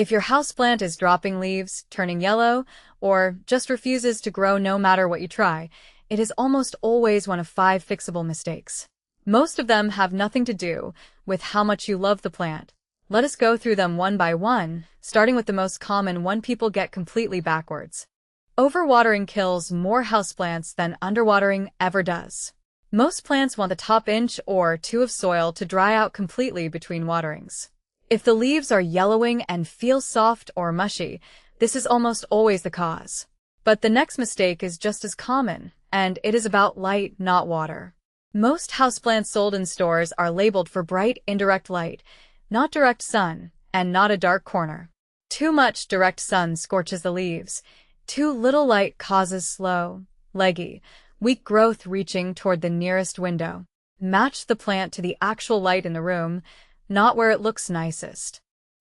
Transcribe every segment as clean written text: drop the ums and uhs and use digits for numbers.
If your houseplant is dropping leaves, turning yellow, or just refuses to grow no matter what you try, it is almost always one of 5 fixable mistakes. Most of them have nothing to do with how much you love the plant. Let us go through them one by one, starting with the most common one people get completely backwards. Overwatering kills more houseplants than underwatering ever does. Most plants want the top inch or 2 of soil to dry out completely between waterings. If the leaves are yellowing and feel soft or mushy, this is almost always the cause. But the next mistake is just as common, and it is about light, not water. Most houseplants sold in stores are labeled for bright, indirect light, not direct sun, and not a dark corner. Too much direct sun scorches the leaves. Too little light causes slow, leggy, weak growth reaching toward the nearest window. Match the plant to the actual light in the room, not where it looks nicest.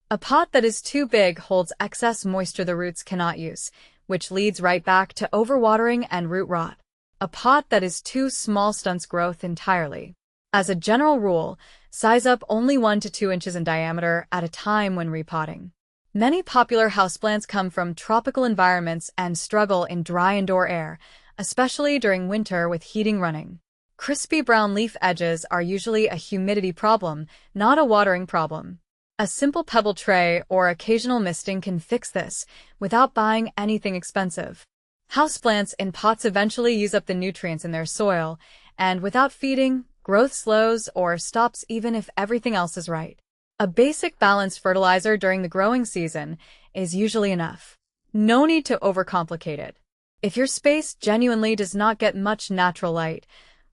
A pot that is too big holds excess moisture the roots cannot use, which leads right back to overwatering and root rot. A pot that is too small stunts growth entirely. As a general rule, size up only 1 to 2 inches in diameter at a time when repotting. Many popular houseplants come from tropical environments and struggle in dry indoor air, especially during winter with heating running. Crispy brown leaf edges are usually a humidity problem, not a watering problem. A simple pebble tray or occasional misting can fix this without buying anything expensive. Houseplants in pots eventually use up the nutrients in their soil, and without feeding, growth slows or stops even if everything else is right. A basic balanced fertilizer during the growing season is usually enough. No need to overcomplicate it. If your space genuinely does not get much natural light,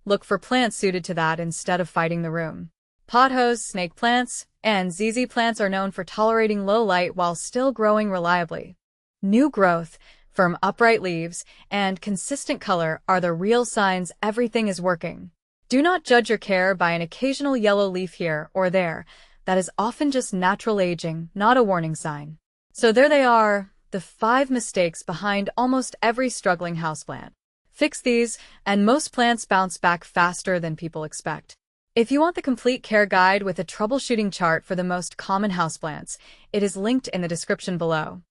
look for plants suited to that instead of fighting the room. Pothos, snake plants, and ZZ plants are known for tolerating low light while still growing reliably. New growth, firm upright leaves, and consistent color are the real signs everything is working. Do not judge your care by an occasional yellow leaf here or there. That is often just natural aging, not a warning sign. So there they are, the 5 mistakes behind almost every struggling houseplant. Fix these, and most plants bounce back faster than people expect. If you want the complete care guide with a troubleshooting chart for the most common houseplants, it is linked in the description below.